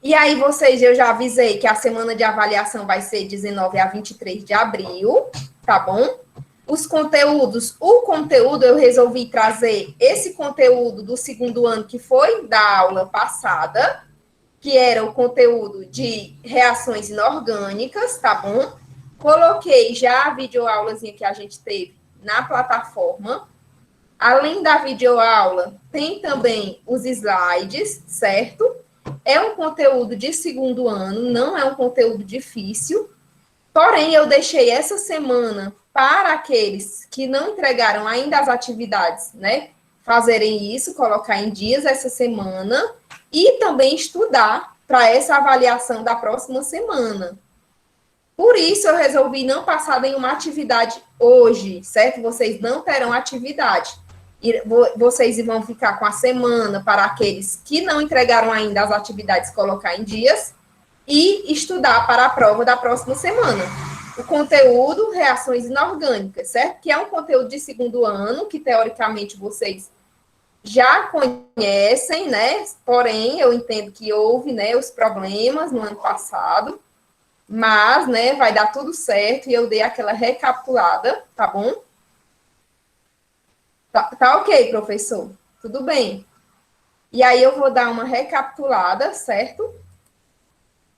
E aí, vocês, eu já avisei que a semana de avaliação vai ser 19 a 23 de abril, tá bom? Os conteúdos, o conteúdo, eu resolvi trazer esse conteúdo do segundo ano, que foi da aula passada, que era o conteúdo de reações inorgânicas, tá bom? Coloquei já a videoaulazinha que a gente teve na plataforma. Além da videoaula, tem também os slides, certo? É um conteúdo de segundo ano, não é um conteúdo difícil. Porém, eu deixei essa semana para aqueles que não entregaram ainda as atividades, né? Fazerem isso, colocar em dias essa semana e também estudar para essa avaliação da próxima semana. Por isso, eu resolvi não passar nenhuma atividade hoje, certo? Vocês não terão atividade. E vocês vão ficar com a semana para aqueles que não entregaram ainda as atividades, colocar em dias e estudar para a prova da próxima semana. O conteúdo, reações inorgânicas, certo? Que é um conteúdo de segundo ano, que teoricamente vocês já conhecem, né? Porém, eu entendo que houve, né, os problemas no ano passado, mas, né, vai dar tudo certo e eu dei aquela recapitulada, tá bom? Tá ok, professor? Tudo bem. E aí eu vou dar uma recapitulada, certo?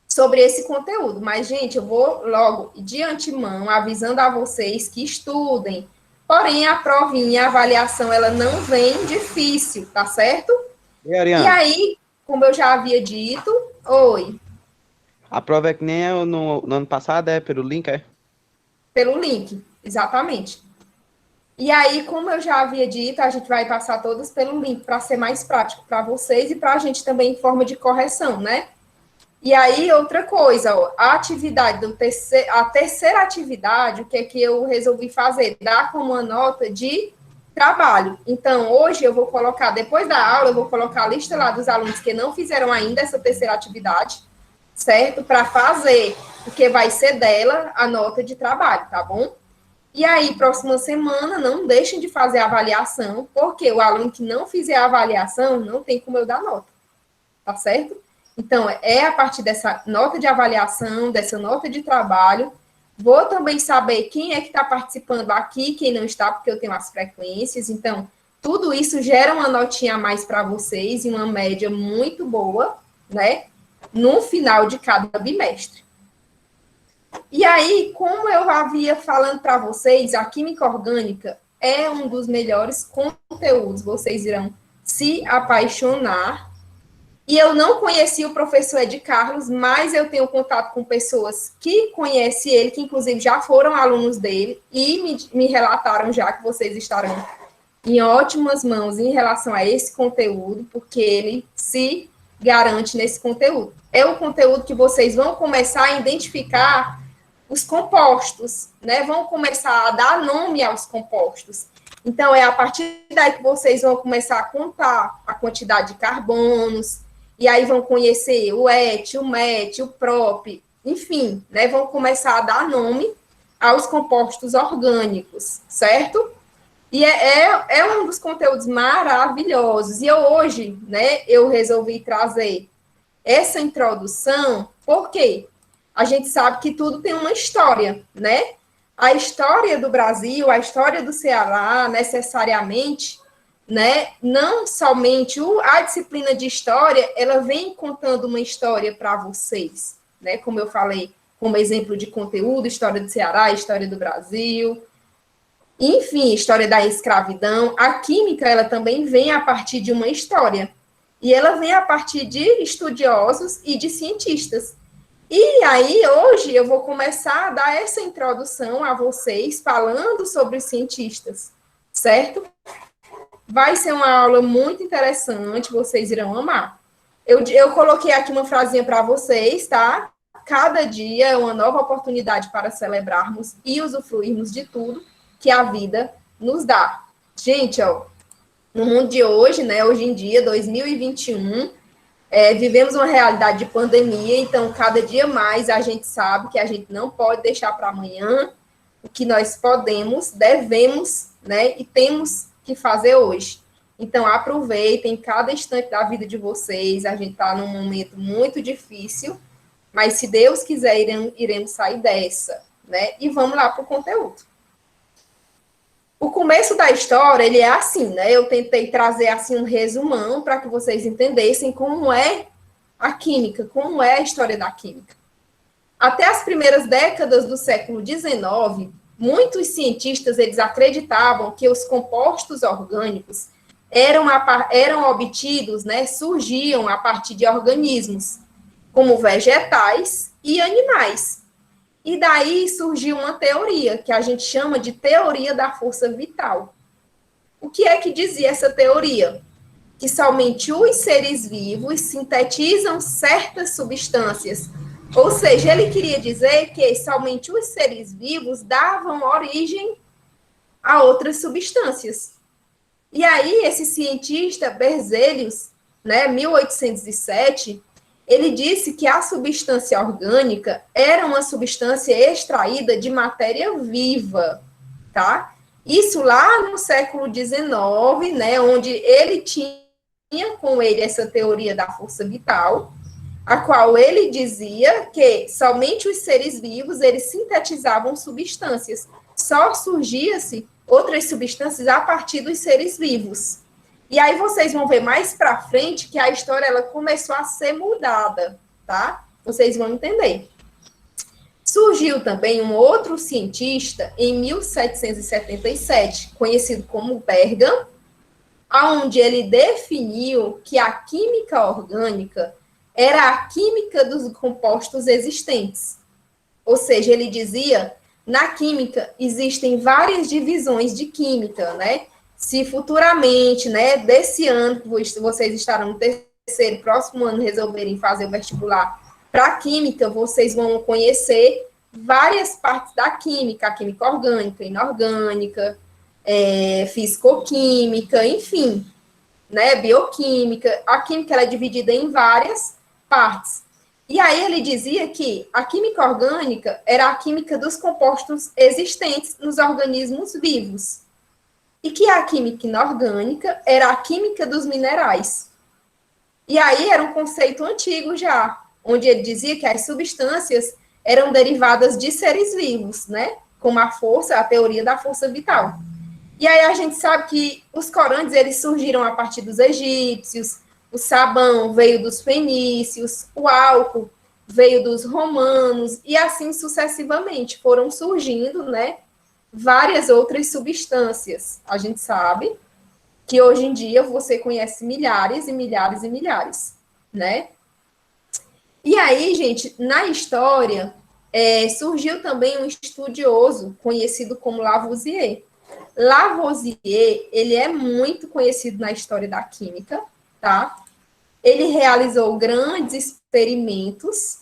Sobre esse conteúdo. Mas, gente, eu vou logo, de antemão, avisando a vocês que estudem. Porém, a provinha, a avaliação, ela não vem difícil, tá certo? E aí, como eu já havia dito, oi. A prova é que nem no ano passado, é pelo link, é? Pelo link, exatamente. E aí, como eu já havia dito, a gente vai passar todas pelo link para ser mais prático para vocês e para a gente também em forma de correção, né? E aí, outra coisa, ó, a atividade a terceira atividade, o que é que eu resolvi fazer? Dar como uma nota de trabalho. Então, hoje eu vou colocar, depois da aula, eu vou colocar a lista lá dos alunos que não fizeram ainda essa terceira atividade, certo? Para fazer, porque vai ser dela a nota de trabalho, tá bom? E aí, próxima semana, não deixem de fazer a avaliação, porque o aluno que não fizer a avaliação não tem como eu dar nota, tá certo? Então, é a partir dessa nota de avaliação, dessa nota de trabalho. Vou também saber quem é que está participando aqui, quem não está, porque eu tenho as frequências. Então, tudo isso gera uma notinha a mais para vocês e uma média muito boa, né? No final de cada bimestre. E aí, como eu havia falando para vocês, a química orgânica é um dos melhores conteúdos. Vocês irão se apaixonar. E eu não conheci o professor Ed Carlos, mas eu tenho contato com pessoas que conhecem ele, que inclusive já foram alunos dele, e me relataram já que vocês estarão em ótimas mãos em relação a esse conteúdo, porque ele se garante nesse conteúdo. É o conteúdo que vocês vão começar a identificar os compostos, né? Vão começar a dar nome aos compostos. Então, é a partir daí que vocês vão começar a contar a quantidade de carbonos, e aí vão conhecer o et, o met, o prop, enfim, né? Vão começar a dar nome aos compostos orgânicos, certo? E é um dos conteúdos maravilhosos. E eu hoje, né, eu resolvi trazer essa introdução, porque a gente sabe que tudo tem uma história, né? A história do Brasil, a história do Ceará, necessariamente, né? Não somente a disciplina de história, ela vem contando uma história para vocês, né? Como eu falei, como exemplo de conteúdo, história do Ceará, história do Brasil, enfim, história da escravidão. A química, ela também vem a partir de uma história. E ela vem a partir de estudiosos e de cientistas. E aí, hoje, eu vou começar a dar essa introdução a vocês, falando sobre os cientistas, certo? Vai ser uma aula muito interessante, vocês irão amar. Eu coloquei aqui uma frasinha para vocês, tá? Cada dia é uma nova oportunidade para celebrarmos e usufruirmos de tudo que a vida nos dá. Gente, ó, no mundo de hoje, né, hoje em dia, 2021, vivemos uma realidade de pandemia, então cada dia mais a gente sabe que a gente não pode deixar para amanhã o que nós podemos, devemos, né, e temos que fazer hoje. Então, aproveitem cada instante da vida de vocês. A gente está num momento muito difícil, mas se Deus quiser, iremos sair dessa, né? E vamos lá para o conteúdo. O começo da história, ele é assim, né? Eu tentei trazer, assim, um resumão para que vocês entendessem como é a química, como é a história da química. Até as primeiras décadas do século XIX, muitos cientistas, eles acreditavam que os compostos orgânicos eram obtidos, né, surgiam a partir de organismos, como vegetais e animais. E daí surgiu uma teoria, que a gente chama de teoria da força vital. O que é que dizia essa teoria? Que somente os seres vivos sintetizam certas substâncias. Ou seja, ele queria dizer que somente os seres vivos davam origem a outras substâncias. E aí, esse cientista, Berzelius, né, 1807, ele disse que a substância orgânica era uma substância extraída de matéria viva, tá? Isso lá no século XIX, né, onde ele tinha com ele essa teoria da força vital, a qual ele dizia que somente os seres vivos, eles sintetizavam substâncias. Só surgia-se outras substâncias a partir dos seres vivos. E aí vocês vão ver mais para frente que a história ela começou a ser mudada, tá? Vocês vão entender. Surgiu também um outro cientista em 1777, conhecido como Bergman, onde ele definiu que a química orgânica era a química dos compostos existentes. Ou seja, ele dizia, na química existem várias divisões de química, né? Se futuramente, né, desse ano, vocês estarão no terceiro, próximo ano, resolverem fazer o vestibular para química, vocês vão conhecer várias partes da química, a química orgânica, inorgânica, fisicoquímica, enfim, né, bioquímica. A química ela é dividida em várias partes. E aí ele dizia que a química orgânica era a química dos compostos existentes nos organismos vivos. E que a química inorgânica era a química dos minerais. E aí era um conceito antigo já, onde ele dizia que as substâncias eram derivadas de seres vivos, né? Como a teoria da força vital. E aí a gente sabe que os corantes, eles surgiram a partir dos egípcios, o sabão veio dos fenícios, o álcool veio dos romanos, e assim sucessivamente foram surgindo, né, várias outras substâncias. A gente sabe que hoje em dia você conhece milhares e milhares e milhares, né? E aí, gente, na história, surgiu também um estudioso conhecido como Lavoisier. Lavoisier, ele é muito conhecido na história da química, tá? Ele realizou grandes experimentos,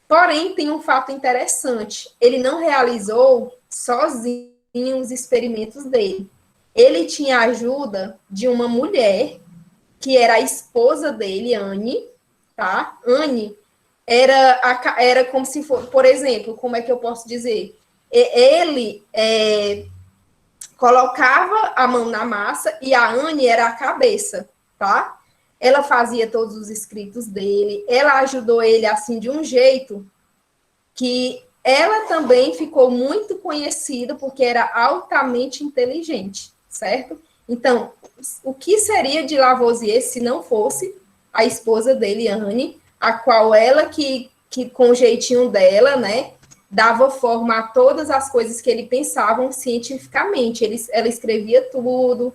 porém tem um fato interessante, ele não realizou sozinho os experimentos dele. Ele tinha a ajuda de uma mulher, que era a esposa dele, Anne, tá? Anne era como se for, por exemplo, como é que eu posso dizer? Ele colocava a mão na massa e a Anne era a cabeça, tá? Ela fazia todos os escritos dele, ela ajudou ele assim de um jeito que ela também ficou muito conhecida porque era altamente inteligente, certo? Então, o que seria de Lavoisier se não fosse a esposa dele, Anne, a qual ela que com o jeitinho dela, né, dava forma a todas as coisas que ele pensava cientificamente. Ela escrevia tudo,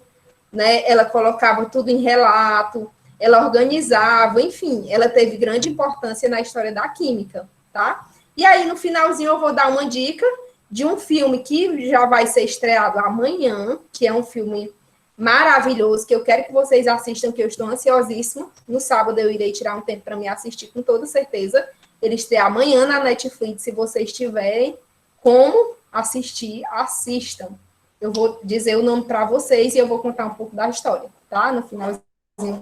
né, ela colocava tudo em relato, ela organizava, enfim, ela teve grande importância na história da química, tá? E aí, no finalzinho, eu vou dar uma dica de um filme que já vai ser estreado amanhã, que é um filme maravilhoso, que eu quero que vocês assistam, que eu estou ansiosíssima. No sábado eu irei tirar um tempo para me assistir com toda certeza. Ele estreia amanhã na Netflix, se vocês tiverem como assistir, assistam. Eu vou dizer o nome para vocês e eu vou contar um pouco da história, tá? No finalzinho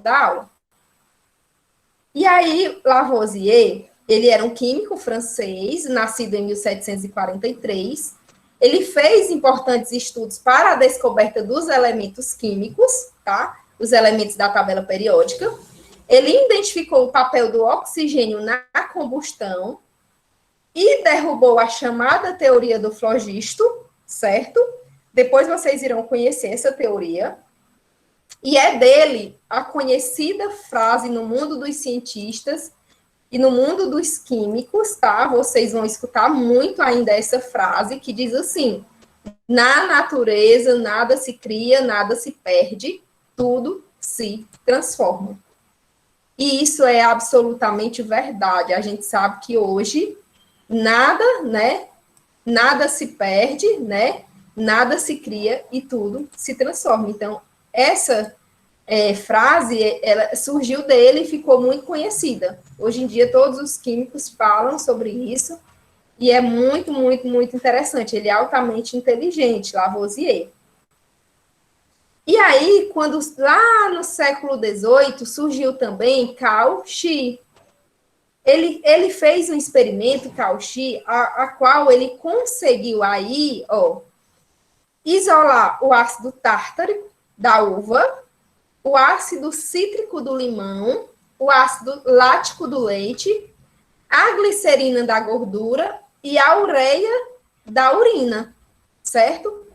da aula. E aí, Lavoisier, ele era um químico francês, nascido em 1743. Ele fez importantes estudos para a descoberta dos elementos químicos, tá? os elementos da tabela periódica. Ele identificou o papel do oxigênio na combustão e derrubou a chamada teoria do flogisto, certo? Depois vocês irão conhecer essa teoria. E é dele a conhecida frase no mundo dos cientistas e no mundo dos químicos, tá? Vocês vão escutar muito ainda essa frase que diz assim: na natureza nada se cria, nada se perde, tudo se transforma. E isso é absolutamente verdade. A gente sabe que hoje nada, né? Nada se perde, né? Nada se cria e tudo se transforma. Então, essa frase, ela surgiu dele e ficou muito conhecida. Hoje em dia, todos os químicos falam sobre isso, e é muito, muito, muito interessante. Ele é altamente inteligente, Lavoisier. E aí, quando lá no século XVIII, surgiu também Cauchy. Ele fez um experimento, Cauchy, a qual ele conseguiu aí, isolar o ácido tártarico da uva, o ácido cítrico do limão, o ácido lático do leite, a glicerina da gordura e a ureia da urina, certo?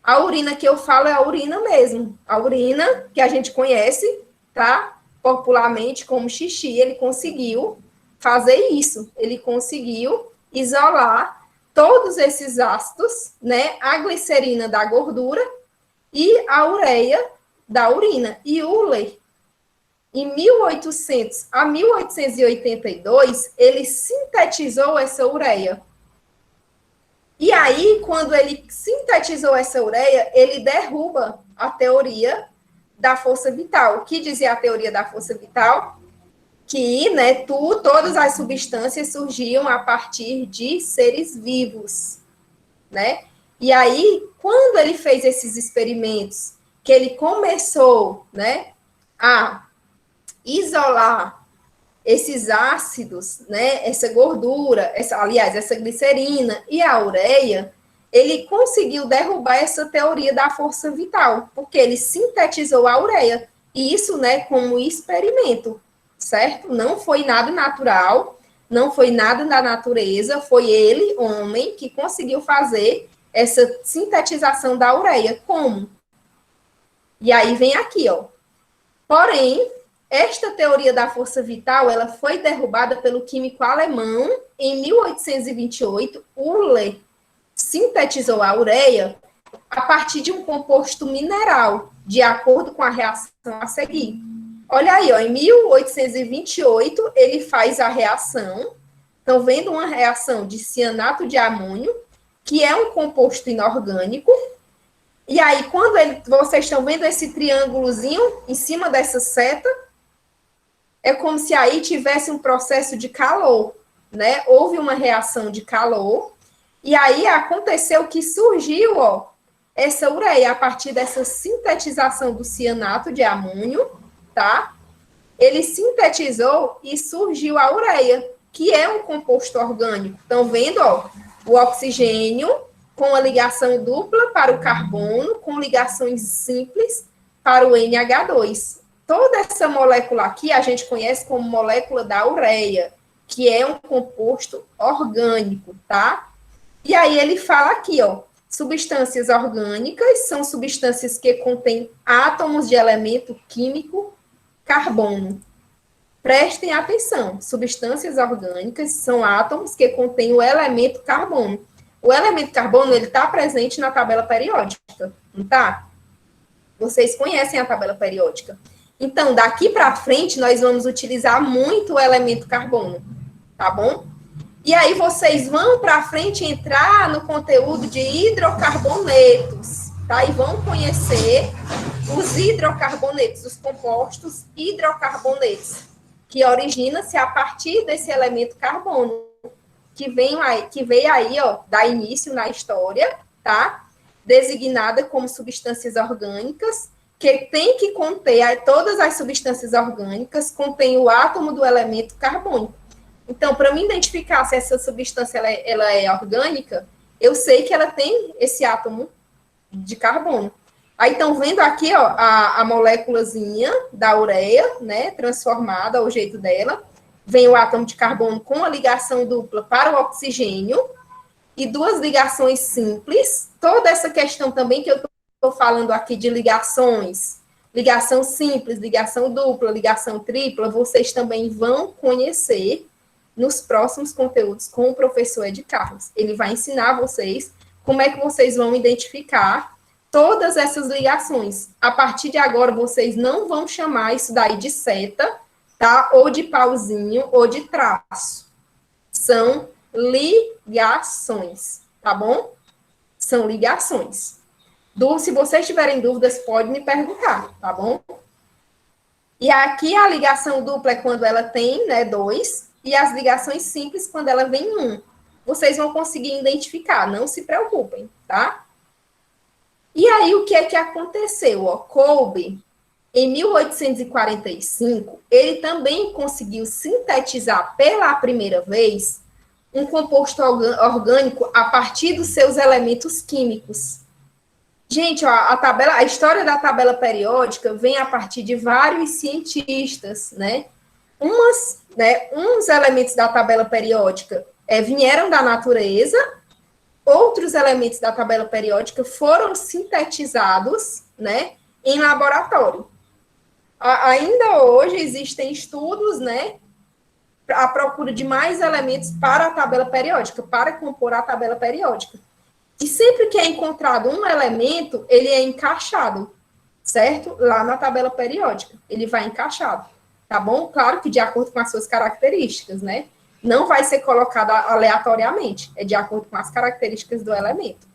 A urina que eu falo é a urina mesmo, a urina que a gente conhece, tá? Popularmente como xixi. Ele conseguiu fazer isso, ele conseguiu isolar todos esses ácidos, né? A glicerina da gordura e a ureia da urina. E Euler, em 1800 a 1882, ele sintetizou essa ureia. E aí, quando ele sintetizou essa ureia, ele derruba a teoria da força vital. O que dizia a teoria da força vital? Que, né, todas as substâncias surgiam a partir de seres vivos, né? E aí, quando ele fez esses experimentos, que ele começou, né, a isolar esses ácidos, né, essa gordura, essa glicerina e a ureia, ele conseguiu derrubar essa teoria da força vital, porque ele sintetizou a ureia, e isso, né, como experimento, certo? Não foi nada natural, não foi nada da natureza, foi ele, homem, que conseguiu fazer essa sintetização da ureia. Como? E aí vem aqui, Porém, esta teoria da força vital, ela foi derrubada pelo químico alemão em 1828. Euler sintetizou a ureia a partir de um composto mineral, de acordo com a reação a seguir. Olha aí, em 1828, ele faz a reação. Estão vendo uma reação de cianato de amônio, que é um composto inorgânico. E aí, quando vocês estão vendo esse triângulozinho em cima dessa seta, é como se aí tivesse um processo de calor, né? Houve uma reação de calor, e aí aconteceu que surgiu, essa ureia, a partir dessa sintetização do cianato de amônio, tá? Ele sintetizou e surgiu a ureia, que é um composto orgânico. Estão vendo, o oxigênio com a ligação dupla para o carbono, com ligações simples para o NH2. Toda essa molécula aqui a gente conhece como molécula da ureia, que é um composto orgânico, tá? E aí ele fala aqui, substâncias orgânicas são substâncias que contêm átomos de elemento químico carbono. Prestem atenção, substâncias orgânicas são átomos que contêm o elemento carbono. O elemento carbono, ele está presente na tabela periódica, não tá? Vocês conhecem a tabela periódica. Então, daqui para frente, nós vamos utilizar muito o elemento carbono, tá bom? E aí, vocês vão para frente entrar no conteúdo de hidrocarbonetos, tá? E vão conhecer os hidrocarbonetos, os compostos hidrocarbonetos, que origina-se a partir desse elemento carbono, que veio aí, dar início na história, tá? Designada como substâncias orgânicas, que tem que conter, todas as substâncias orgânicas contêm o átomo do elemento carbônico. Então, para mim identificar se essa substância ela é orgânica, eu sei que ela tem esse átomo de carbono. Aí estão vendo aqui, ó, a moléculazinha da ureia, né, transformada ao jeito dela. Vem o átomo de carbono com a ligação dupla para o oxigênio e duas ligações simples. Toda essa questão também que eu estou falando aqui de ligações, ligação simples, ligação dupla, ligação tripla, vocês também vão conhecer nos próximos conteúdos com o professor Ed Carlos. Ele vai ensinar vocês como é que vocês vão identificar todas essas ligações. A partir de agora, vocês não vão chamar isso daí de seta, tá? Ou de pauzinho, ou de traço. São ligações, tá bom? São ligações. Se vocês tiverem dúvidas, pode me perguntar, tá bom? E aqui a ligação dupla é quando ela tem, né, 2, e as ligações simples quando ela vem 1. Vocês vão conseguir identificar, não se preocupem, tá? E aí, o que é que aconteceu? Ó, Kolbe, em 1845, ele também conseguiu sintetizar pela primeira vez um composto orgânico a partir dos seus elementos químicos. Gente, ó, a história da tabela periódica vem a partir de vários cientistas, né? Uns elementos da tabela periódica vieram da natureza, outros elementos da tabela periódica foram sintetizados, né, em laboratório. Ainda hoje existem estudos, né, à procura de mais elementos para a tabela periódica, para compor a tabela periódica. E sempre que é encontrado um elemento, ele é encaixado, certo? Lá na tabela periódica, ele vai encaixado, tá bom? Claro que de acordo com as suas características, né? Não vai ser colocado aleatoriamente, é de acordo com as características do elemento.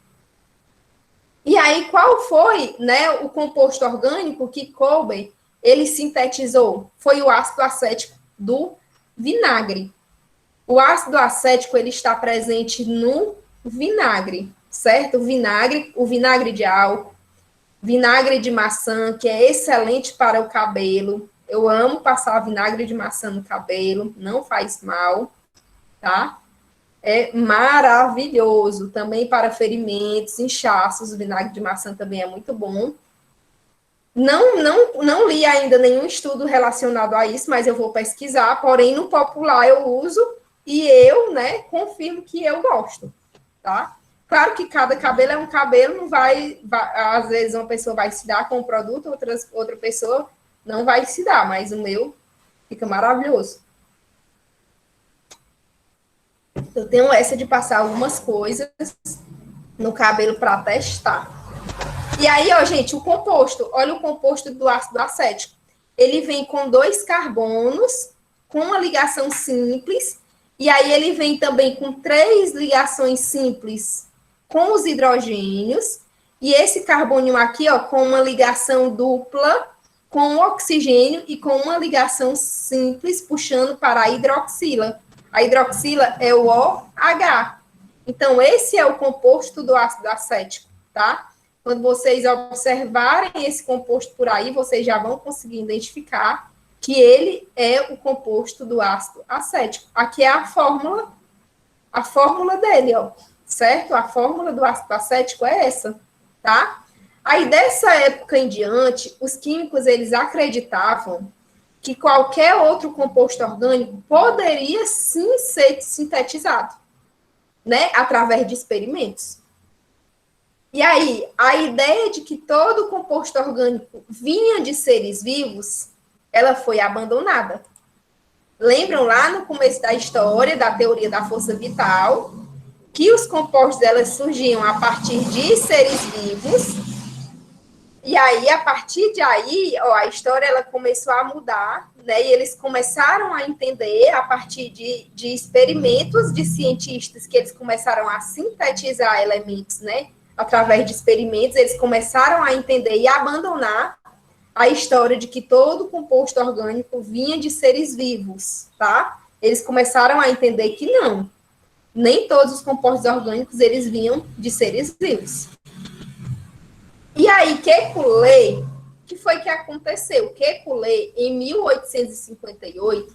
E aí, qual foi, né, o composto orgânico que Kolbe, ele sintetizou? Foi o ácido acético do vinagre. O ácido acético, ele está presente no vinagre, certo? O vinagre de álcool, vinagre de maçã, que é excelente para o cabelo. Eu amo passar vinagre de maçã no cabelo, não faz mal, tá? É maravilhoso. Também para ferimentos, inchaços, o vinagre de maçã também é muito bom. Não li ainda nenhum estudo relacionado a isso, mas eu vou pesquisar. Porém, no popular eu uso e eu, né, confirmo que eu gosto, tá? Claro que cada cabelo é um cabelo, não vai às vezes uma pessoa vai se dar com o produto, outra pessoa não vai se dar, mas o meu fica maravilhoso. Eu tenho essa de passar algumas coisas no cabelo para testar. E aí, ó, gente, o composto, olha o composto do ácido acético. Ele vem com 2 carbonos, com uma ligação simples, e aí ele vem também com 3 ligações simples com os hidrogênios, e esse carbono aqui, ó, com uma ligação dupla com o oxigênio e com uma ligação simples puxando para a hidroxila. A hidroxila é o OH. Então, esse é o composto do ácido acético, tá? Quando vocês observarem esse composto por aí, vocês já vão conseguir identificar que ele é o composto do ácido acético. Aqui é a fórmula dele, ó, certo? A fórmula do ácido acético é essa, tá? Aí, dessa época em diante, os químicos, eles acreditavam que qualquer outro composto orgânico poderia, sim, ser sintetizado, né? Através de experimentos. E aí, a ideia de que todo composto orgânico vinha de seres vivos, ela foi abandonada. Lembram lá no começo da história, da teoria da força vital, que os compostos delas surgiam a partir de seres vivos. E aí, a partir de aí, ó, a história ela começou a mudar, né? E eles começaram a entender, a partir de experimentos de cientistas, que eles começaram a sintetizar elementos, né? Através de experimentos, eles começaram a entender e abandonar a história de que todo composto orgânico vinha de seres vivos, tá? Eles começaram a entender que não. Nem todos os compostos orgânicos, eles vinham de seres vivos. E aí, Kekulé, o que foi que aconteceu? Kekulé, em 1858,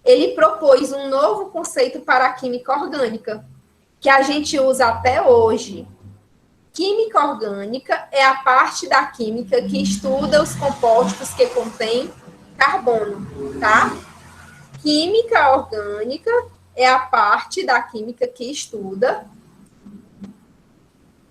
ele propôs um novo conceito para a química orgânica, que a gente usa até hoje, Química orgânica é a parte da química que estuda os compostos que contêm carbono, tá? Química orgânica é a parte da química que estuda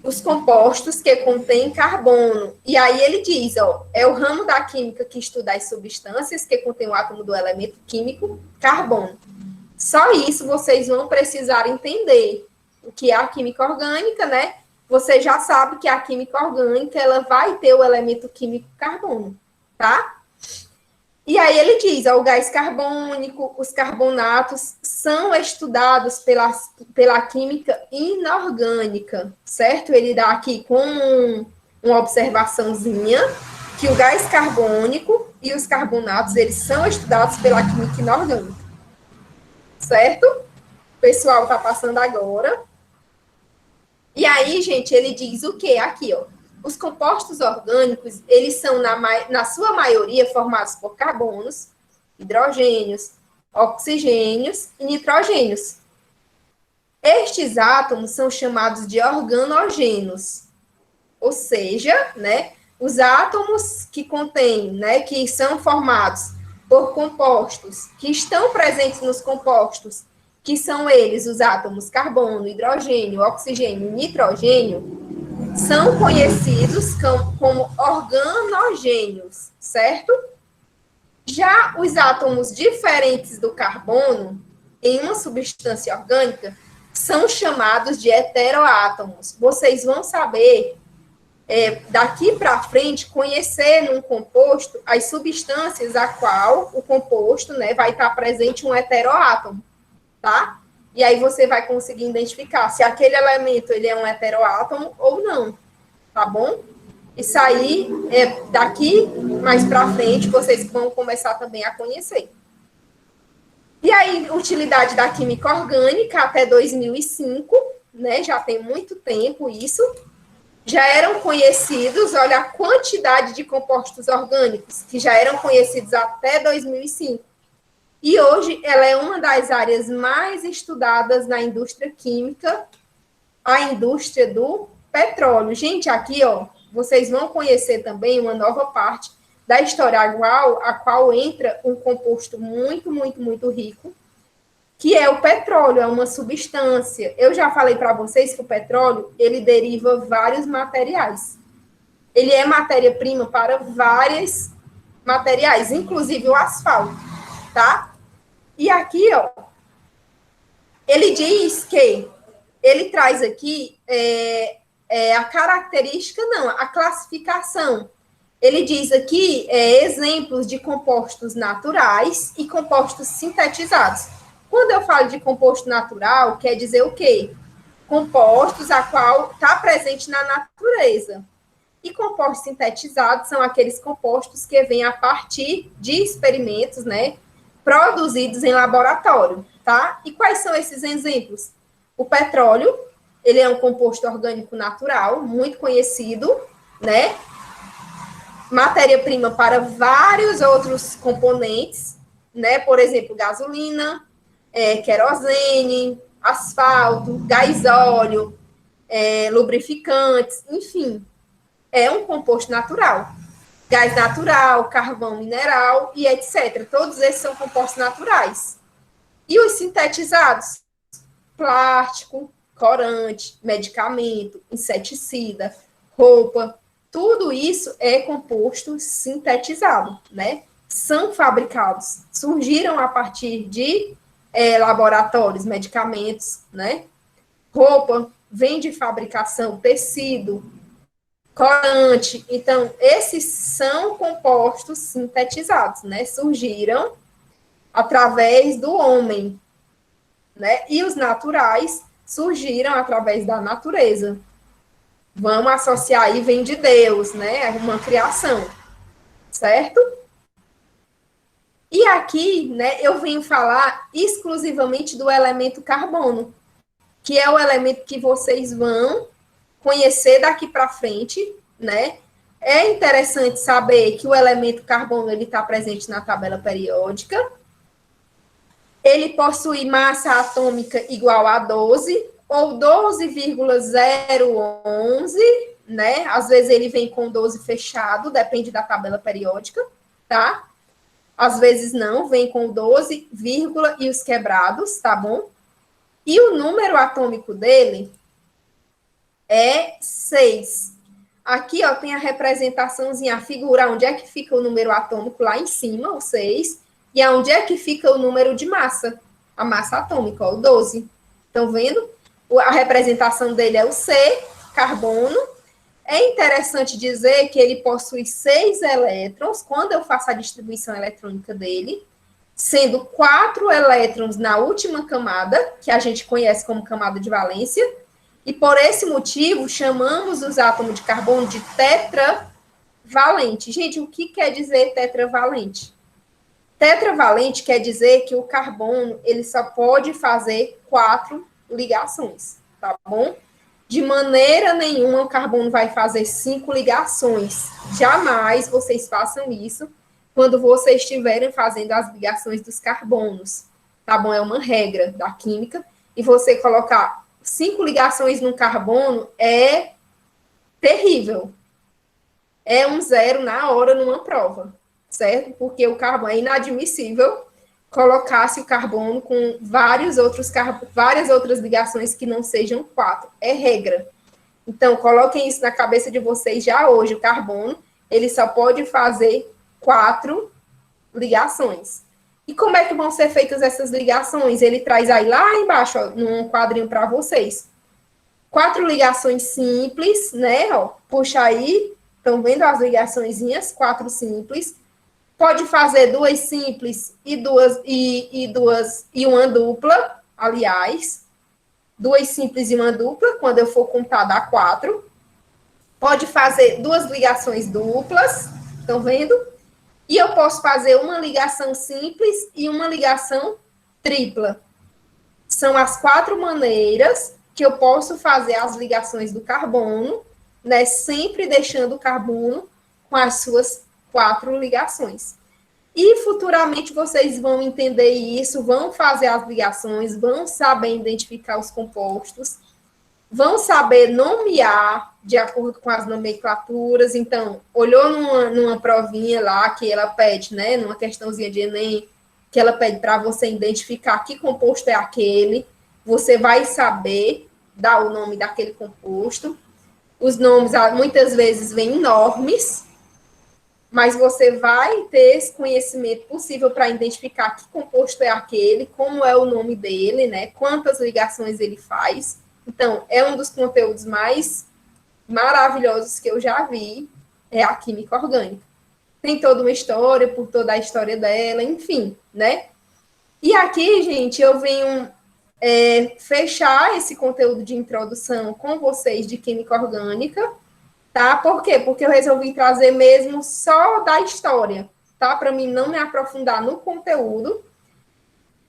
os compostos que contêm carbono. E aí ele diz, ó, é o ramo da química que estuda as substâncias que contêm o átomo do elemento químico carbono. Só isso vocês vão precisar entender o que é a química orgânica, né? Você já sabe que a química orgânica, ela vai ter o elemento químico carbono, tá? E aí ele diz, ó, o gás carbônico, os carbonatos são estudados pela química inorgânica, certo? Ele dá aqui com uma observaçãozinha que o gás carbônico e os carbonatos, eles são estudados pela química inorgânica, certo? O pessoal tá passando agora. E aí, gente, ele diz o quê? Aqui, ó. Os compostos orgânicos, eles são, na sua maioria, formados por carbonos, hidrogênios, oxigênios e nitrogênios. Estes átomos são chamados de organogênios, ou seja, né, os átomos que contêm, né, que são formados por compostos, que estão presentes nos compostos, que são eles os átomos carbono, hidrogênio, oxigênio e nitrogênio, são conhecidos como organogênios, certo? Já os átomos diferentes do carbono, em uma substância orgânica, são chamados de heteroátomos. Vocês vão saber, daqui para frente, conhecer num composto as substâncias a qual o composto, né, vai estar presente um heteroátomo, tá? E aí você vai conseguir identificar se aquele elemento ele é um heteroátomo ou não, tá bom? Isso aí, daqui mais para frente, vocês vão começar também a conhecer. E aí, utilidade da química orgânica até 2005, né? Já tem muito tempo isso. Já eram conhecidos, olha a quantidade de compostos orgânicos que já eram conhecidos até 2005. E hoje ela é uma das áreas mais estudadas na indústria química, a indústria do petróleo. Gente, aqui, ó, vocês vão conhecer também uma nova parte da história a qual entra um composto muito, muito, muito rico, que é o petróleo, é uma substância. Eu já falei para vocês que o petróleo, ele deriva vários materiais. Ele é matéria-prima para vários materiais, inclusive o asfalto, tá? E aqui, ó, ele diz que ele traz aqui a característica, não, a classificação. Ele diz aqui exemplos de compostos naturais e compostos sintetizados. Quando eu falo de composto natural, quer dizer o quê? Compostos a qual está presente na natureza. E compostos sintetizados são aqueles compostos que vêm a partir de experimentos, né, produzidos em laboratório, tá? E quais são esses exemplos? O petróleo, ele é um composto orgânico natural, muito conhecido, né? Matéria-prima para vários outros componentes, né? Por exemplo, gasolina, querosene, asfalto, gás óleo, lubrificantes, enfim, é um composto natural. Gás natural, carvão mineral e etc. Todos esses são compostos naturais. E os sintetizados? Plástico, corante, medicamento, inseticida, roupa, tudo isso é composto sintetizado, né? São fabricados, surgiram a partir de laboratórios, medicamentos, né? Roupa vem de fabricação, tecido, corante. Então, esses são compostos sintetizados, né? Surgiram através do homem, né? E os naturais surgiram através da natureza. Vamos associar aí, vem de Deus, né? Uma criação, certo? E aqui, né, eu venho falar exclusivamente do elemento carbono, que é o elemento que vocês vão conhecer daqui para frente, né? É interessante saber que o elemento carbono ele está presente na tabela periódica. Ele possui massa atômica igual a 12, ou 12,011, né? Às vezes ele vem com 12 fechado, depende da tabela periódica, tá? Às vezes não, vem com 12, vírgula e os quebrados, tá bom? E o número atômico dele é 6. Aqui, ó, tem a representaçãozinha, a figura onde é que fica o número atômico lá em cima, o 6, e onde é que fica o número de massa, a massa atômica, ó, o 12. Estão vendo? A representação dele é o C, carbono. É interessante dizer que ele possui 6 elétrons, quando eu faço a distribuição eletrônica dele, sendo 4 elétrons na última camada, que a gente conhece como camada de valência, e por esse motivo chamamos os átomos de carbono de tetravalente. Gente, o que quer dizer tetravalente? Tetravalente quer dizer que o carbono ele só pode fazer 4 ligações, tá bom? De maneira nenhuma o carbono vai fazer 5 ligações. Jamais vocês façam isso quando vocês estiverem fazendo as ligações dos carbonos, tá bom? É uma regra da química. E você colocar 5 ligações num carbono é terrível. É um 0 na hora numa prova, certo? Porque o carbono é inadmissível colocar-se o carbono com várias outras ligações que não sejam 4. É regra. Então, coloquem isso na cabeça de vocês já hoje. O carbono, ele só pode fazer 4 ligações. E como é que vão ser feitas essas ligações? Ele traz aí lá embaixo, ó, num quadrinho para vocês. 4 ligações simples, né? Ó, puxa aí, estão vendo as ligaçõezinhas? 4 simples. Pode fazer 2 simples e uma dupla, aliás. 2 simples e uma dupla, quando eu for contar dá 4. Pode fazer 2 ligações duplas, estão vendo? E eu posso fazer uma ligação simples e uma ligação tripla. São as 4 maneiras que eu posso fazer as ligações do carbono, né? Sempre deixando o carbono com as suas 4 ligações. E futuramente vocês vão entender isso, vão fazer as ligações, vão saber identificar os compostos, vão saber nomear de acordo com as nomenclaturas. Então, olhou numa provinha lá que ela pede, né, numa questãozinha de Enem, que ela pede para você identificar que composto é aquele, você vai saber dar o nome daquele composto. Os nomes, muitas vezes, vêm enormes, mas você vai ter esse conhecimento possível para identificar que composto é aquele, como é o nome dele, né, quantas ligações ele faz. Então, é um dos conteúdos mais maravilhosos que eu já vi, é a química orgânica. Tem toda uma história, por toda a história dela, enfim, né? E aqui, gente, eu venho fechar esse conteúdo de introdução com vocês de química orgânica, tá? Por quê? Porque eu resolvi trazer mesmo só da história, tá? Para mim não me aprofundar no conteúdo,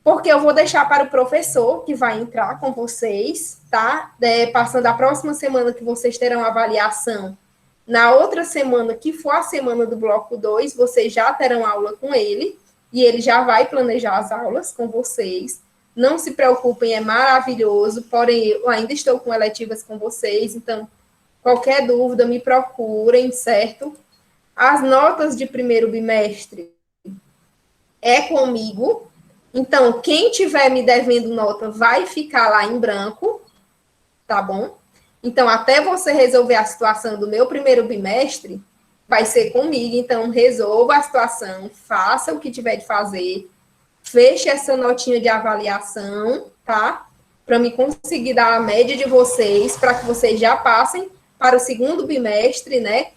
porque eu vou deixar para o professor que vai entrar com vocês, tá? Passando a próxima semana que vocês terão avaliação, na outra semana, que for a semana do bloco 2, vocês já terão aula com ele, e ele já vai planejar as aulas com vocês. Não se preocupem, é maravilhoso, porém, eu ainda estou com eletivas com vocês, então, qualquer dúvida, me procurem, certo? As notas de primeiro bimestre é comigo. Então, quem tiver me devendo nota vai ficar lá em branco, tá bom? Então, até você resolver a situação do meu primeiro bimestre, vai ser comigo. Então, resolva a situação, faça o que tiver de fazer, feche essa notinha de avaliação, tá? Para me conseguir dar a média de vocês, para que vocês já passem para o segundo bimestre, né?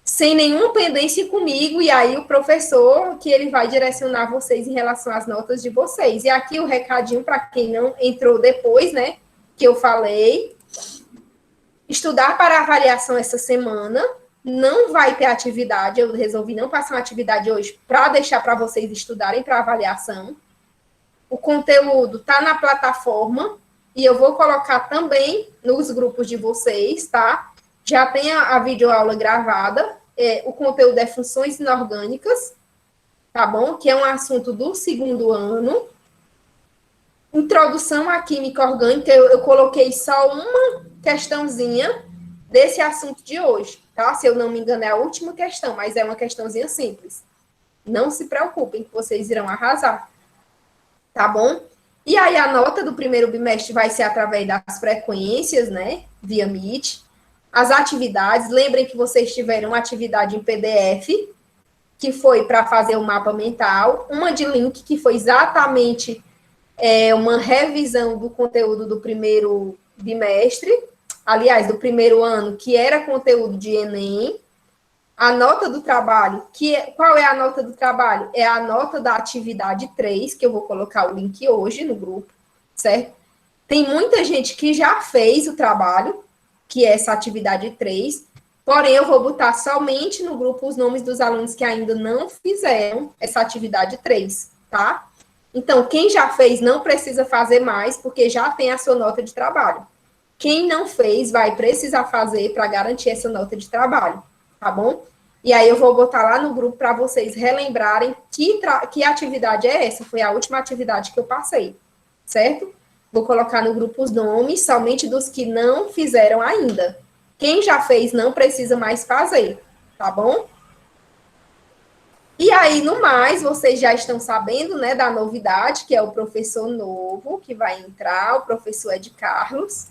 Sem nenhuma pendência comigo, e aí o professor que ele vai direcionar vocês em relação às notas de vocês. E aqui o recadinho para quem não entrou depois, né, que eu falei, estudar para avaliação essa semana, não vai ter atividade, eu resolvi não passar uma atividade hoje para deixar para vocês estudarem para avaliação. O conteúdo está na plataforma, e eu vou colocar também nos grupos de vocês, tá? Já tem a videoaula gravada, o conteúdo é funções inorgânicas, tá bom? Que é um assunto do segundo ano. Introdução à química orgânica, eu coloquei só uma questãozinha desse assunto de hoje, tá? Se eu não me engano, é a última questão, mas é uma questãozinha simples. Não se preocupem, que vocês irão arrasar, tá bom? E aí, a nota do primeiro bimestre vai ser através das frequências, né? Via Meet. As atividades, lembrem que vocês tiveram uma atividade em PDF, que foi para fazer o mapa mental, uma de link, que foi exatamente uma revisão do conteúdo do primeiro bimestre, aliás, do primeiro ano, que era conteúdo de Enem. A nota do trabalho, qual é a nota do trabalho? É a nota da atividade 3, que eu vou colocar o link hoje no grupo, certo? Tem muita gente que já fez o trabalho, que é essa atividade 3, porém eu vou botar somente no grupo os nomes dos alunos que ainda não fizeram essa atividade 3, tá? Então, quem já fez não precisa fazer mais, porque já tem a sua nota de trabalho. Quem não fez vai precisar fazer para garantir essa nota de trabalho, tá bom? E aí eu vou botar lá no grupo para vocês relembrarem que atividade é essa, foi a última atividade que eu passei, certo? Vou colocar no grupo os nomes, somente dos que não fizeram ainda. Quem já fez não precisa mais fazer, tá bom? E aí, no mais, vocês já estão sabendo, né, da novidade, que é o professor novo que vai entrar, o professor Ed Carlos,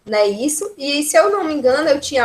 não é isso? E se eu não me engano, eu tinha